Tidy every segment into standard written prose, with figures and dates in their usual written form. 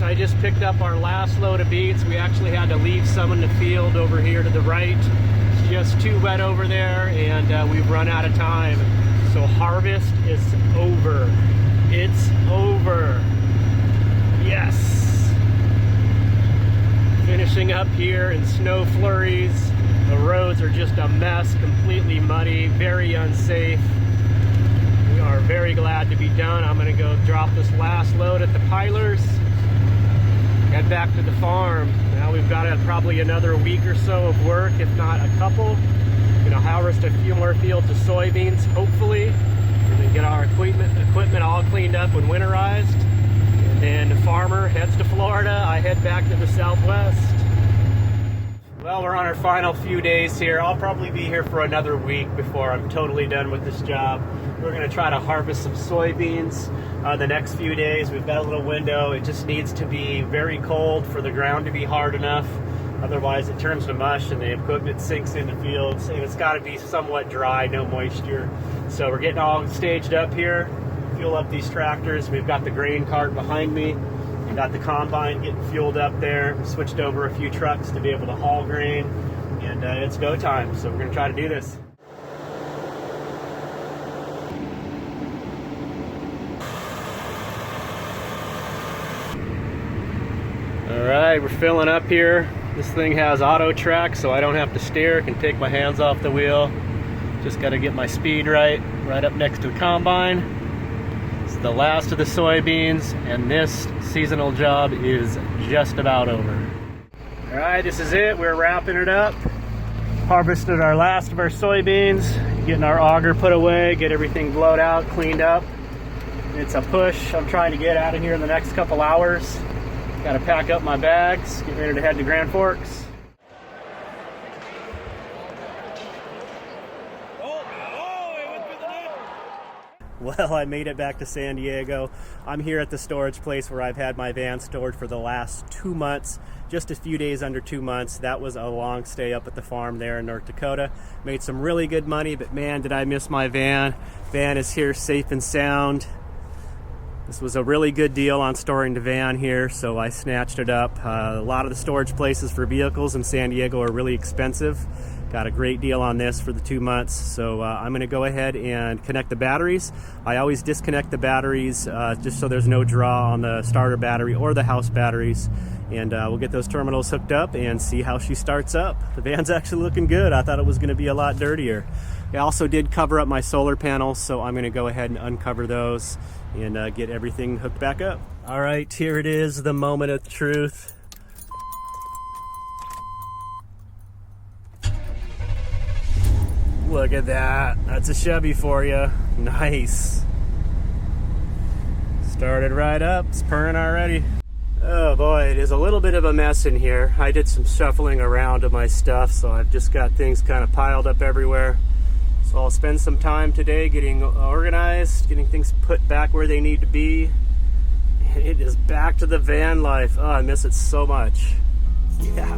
I just picked up our last load of beets. We actually had to leave some in the field over here to the right. It's just too wet over there, and we've run out of time. So harvest is over. It's over. Yes. Finishing up here in snow flurries. The roads are just a mess, completely muddy, very unsafe. We are very glad to be done. I'm gonna go drop this last load at the pilers, head back to the farm. Now we've got probably another week or so of work, if not a couple. Gonna harvest a few more fields of soybeans, hopefully, and then get our equipment all cleaned up and winterized. And then the farmer heads to Florida. I head back to the Southwest. Well, we're on our final few days here. I'll probably be here for another week before I'm totally done with this job. We're gonna try to harvest some soybeans the next few days. We've got a little window. It just needs to be very cold for the ground to be hard enough. Otherwise it turns to mush and the equipment sinks in the fields, and it's gotta be somewhat dry, no moisture. So we're getting all staged up here, fuel up these tractors. We've got the grain cart behind me. Got the combine getting fueled up there. Switched over a few trucks to be able to haul grain, and it's go time. So we're gonna try to do this. All right, we're filling up here. This thing has auto track, so I don't have to steer. I can take my hands off the wheel. Just got to get my speed right up next to the combine. It's the last of the soybeans, and this seasonal job is just about over. All right, this is it. We're wrapping it up. Harvested our last of our soybeans, getting our auger put away, get everything blowed out, cleaned up. It's a push. I'm trying to get out of here in the next couple hours. Got to pack up my bags, get ready to head to Grand Forks. Well, I made it back to San Diego. I'm here at the storage place where I've had my van stored for the last 2 months, just a few days under 2 months. That was a long stay up at the farm there in North Dakota. Made some really good money, but man, did I miss my van. Van is here safe and sound. This was a really good deal on storing the van here, so I snatched it up. A lot of the storage places for vehicles in San Diego are really expensive. Got a great deal on this for the 2 months, so I'm going to go ahead and connect the batteries. I always disconnect the batteries just so there's no draw on the starter battery or the house batteries, and we'll get those terminals hooked up and see how she starts up. The van's actually looking good. I thought it was going to be a lot dirtier. I also did cover up my solar panels, so I'm going to go ahead and uncover those and get everything hooked back up. All right, here it is, the moment of truth. Look at that. That's a Chevy for you. Nice. Started right up. It's purring already. Oh boy, it is a little bit of a mess in here. I did some shuffling around of my stuff, so I've just got things kind of piled up everywhere. So I'll spend some time today getting organized, getting things put back where they need to be. And it is back to the van life. Oh, I miss it so much. Yeah.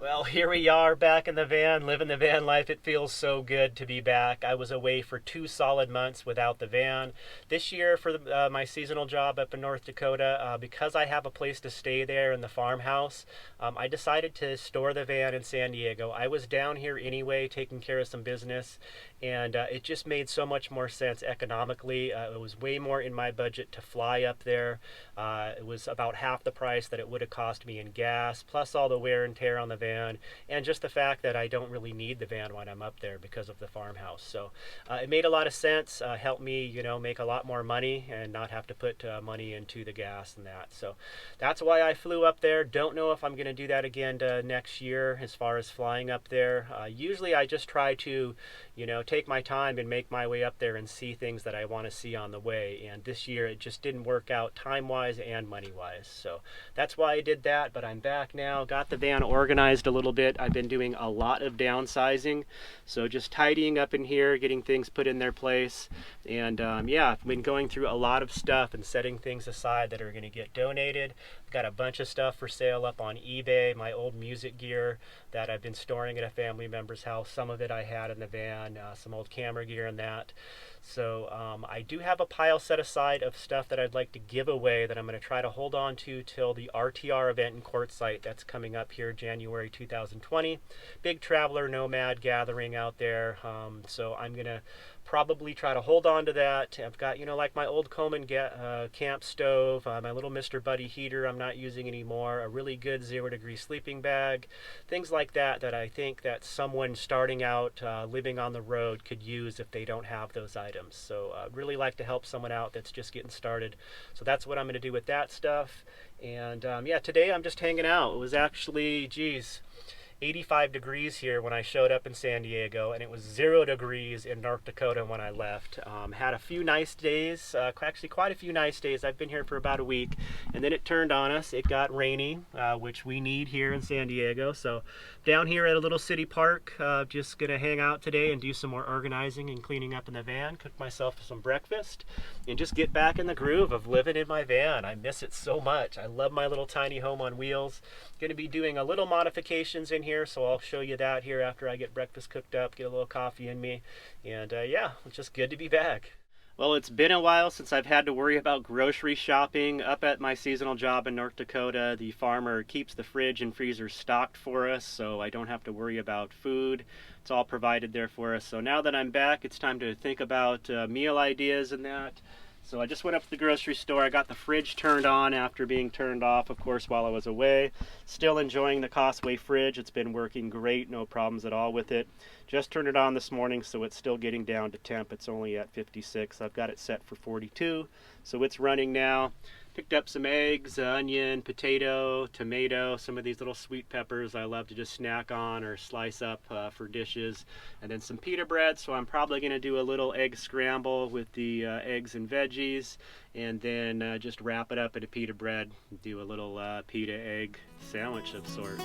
Well, here we are back in the van, living the van life. It feels so good to be back. I was away for 2 solid months without the van. This year for my seasonal job up in North Dakota, because I have a place to stay there in the farmhouse, I decided to store the van in San Diego. I was down here anyway taking care of some business, and it just made so much more sense economically. It was way more in my budget to fly up there. It was about half the price that it would have cost me in gas, plus all the wear and tear on the van. van, and just the fact that I don't really need the van when I'm up there because of the farmhouse. So it made a lot of sense, helped me, you know, make a lot more money and not have to put money into the gas and that. So that's why I flew up there. Don't know if I'm going to do that again next year as far as flying up there. Usually I just try to, you know, take my time and make my way up there and see things that I want to see on the way. And this year it just didn't work out time-wise and money-wise. So that's why I did that, but I'm back now. Got the van organized a little bit. I've been doing a lot of downsizing. So just tidying up in here, getting things put in their place. And yeah, I've been going through a lot of stuff and setting things aside that are going to get donated. I've got a bunch of stuff for sale up on eBay, my old music gear that I've been storing at a family member's house. Some of it I had in the van, some old camera gear and that. So I do have a pile set aside of stuff that I'd like to give away that I'm going to try to hold on to till the RTR event in Quartzsite that's coming up here January 2020. Big traveler nomad gathering out there. So I'm going to probably try to hold on to that. I've got, you know, like my old Coleman camp stove, my little Mr. Buddy heater I'm not using anymore, a really good 0-degree sleeping bag, things like that that I think that someone starting out living on the road could use if they don't have those items. So I'd really like to help someone out that's just getting started. So that's what I'm going to do with that stuff. And yeah, today I'm just hanging out. It was actually, geez, 85 degrees here when I showed up in San Diego, and it was 0 degrees in North Dakota when I left. Had a few nice days, actually quite a few nice days. I've been here for about a week, and then it turned on us. It got rainy, which we need here in San Diego. So down here at a little city park, just gonna hang out today and do some more organizing and cleaning up in the van, cook myself some breakfast, and just get back in the groove of living in my van. I miss it so much. I love my little tiny home on wheels. Going to be doing a little modifications in here, so I'll show you that here after I get breakfast cooked up, get a little coffee in me, and yeah, it's just good to be back. Well, it's been a while since I've had to worry about grocery shopping. Up at my seasonal job in North Dakota, the farmer keeps the fridge and freezer stocked for us, so I don't have to worry about food. It's all provided there for us. So now that I'm back, it's time to think about meal ideas and that. So I just went up to the grocery store. I got the fridge turned on after being turned off, of course, while I was away. Still enjoying the Cosway fridge. It's been working great, no problems at all with it. Just turned it on this morning, so it's still getting down to temp. It's only at 56. I've got it set for 42, so it's running now. Picked up some eggs, onion, potato, tomato, some of these little sweet peppers I love to just snack on or slice up for dishes, and then some pita bread. So I'm probably going to do a little egg scramble with the eggs and veggies, and then just wrap it up in a pita bread, do a little pita egg sandwich of sorts.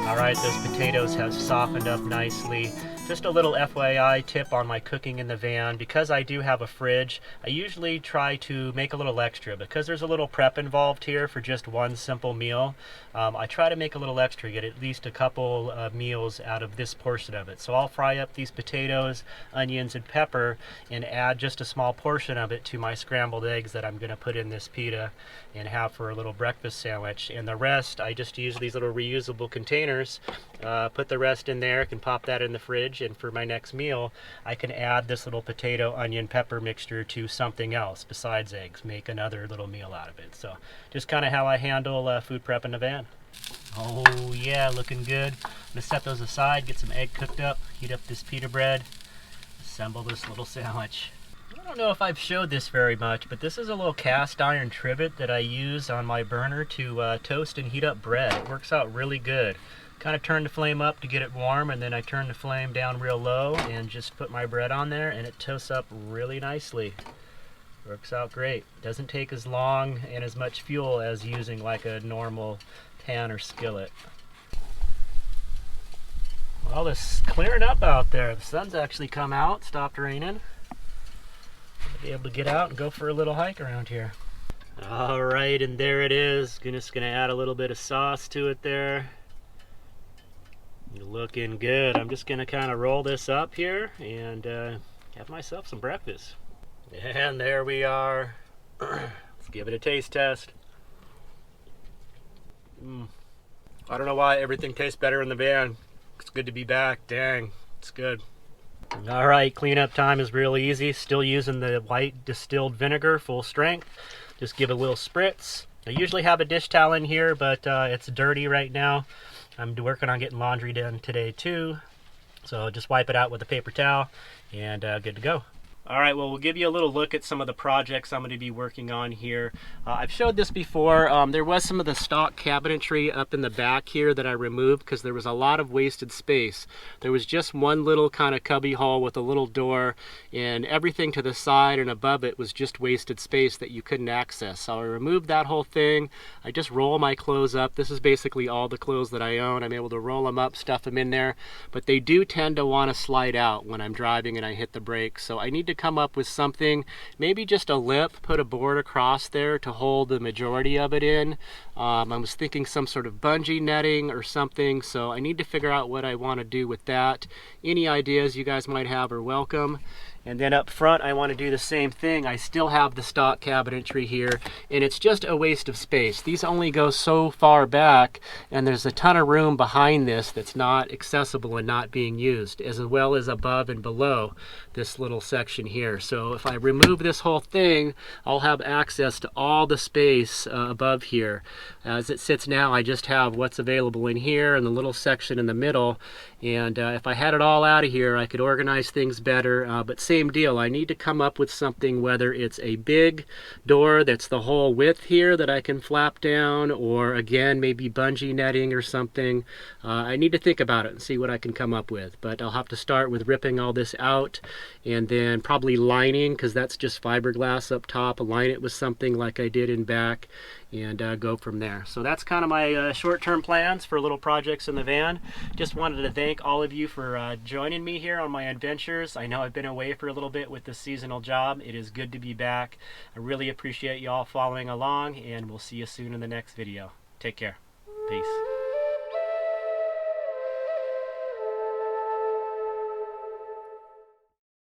Alright, those potatoes have softened up nicely. Just a little FYI tip on my cooking in the van. Because I do have a fridge, I usually try to make a little extra. Because there's a little prep involved here for just one simple meal, I try to make a little extra, get at least a couple meals out of this portion of it. So I'll fry up these potatoes, onions, and pepper, and add just a small portion of it to my scrambled eggs that I'm going to put in this pita and have for a little breakfast sandwich. And the rest, I just use these little reusable containers, put the rest in there, can pop that in the fridge, and for my next meal, I can add this little potato, onion, pepper mixture to something else besides eggs, make another little meal out of it. So just kind of how I handle food prep in the van. Oh yeah, looking good. I'm gonna set those aside, get some egg cooked up, heat up this pita bread, assemble this little sandwich. I don't know if I've showed this very much, but this is a little cast iron trivet that I use on my burner to toast and heat up bread. It works out really good. Kind of turn the flame up to get it warm, and then I turn the flame down real low and just put my bread on there, and it toasts up really nicely. Works out great. Doesn't take as long and as much fuel as using like a normal pan or skillet. Well, it's clearing up out there. The sun's actually come out, stopped raining. I'll be able to get out and go for a little hike around here. All right, and there it is. Just gonna add a little bit of sauce to it there. Looking good. I'm just gonna kind of roll this up here and have myself some breakfast. And there we are. Let's give it a taste test. I don't know why everything tastes better in the van. It's good to be back. Dang, it's good. All right, cleanup time is real easy. Still using the white distilled vinegar, full strength. Just give it a little spritz. I usually have a dish towel in here, but it's dirty right now. I'm working on getting laundry done today too. So just wipe it out with a paper towel and good to go. All right, well, we'll give you a little look at some of the projects I'm going to be working on here. I've showed this before. There was some of the stock cabinetry up in the back here that I removed because there was a lot of wasted space. There was just one little kind of cubby hole with a little door, and everything to the side and above it was just wasted space that you couldn't access. So I removed that whole thing. I just roll my clothes up. This is basically all the clothes that I own. I'm able to roll them up, stuff them in there, but they do tend to want to slide out when I'm driving and I hit the brakes. So I need to come up with something, maybe just a lip, put a board across there to hold the majority of it in. I was thinking some sort of bungee netting or something, so I need to figure out what I want to do with that. Any ideas you guys might have are welcome. And then up front, I want to do the same thing. I still have the stock cabinetry here, and it's just a waste of space. These only go so far back, and there's a ton of room behind this that's not accessible and not being used, as well as above and below this little section here. So if I remove this whole thing, I'll have access to all the space above here. As it sits now, I just have what's available in here and the little section in the middle. And if I had it all out of here, I could organize things better, but same deal. I need to come up with something, whether it's a big door that's the whole width here that I can flap down, or again, maybe bungee netting or something. I need to think about it and see what I can come up with, but I'll have to start with ripping all this out and then probably lining, because that's just fiberglass up top, align it with something like I did in back, and go from there. So that's kind of my short-term plans for little projects in the van. Just wanted to thank all of you for joining me here on my adventures. I know I've been away for a little bit with this seasonal job. It is good to be back. I really appreciate you all following along, and we'll see you soon in the next video. Take care. Peace.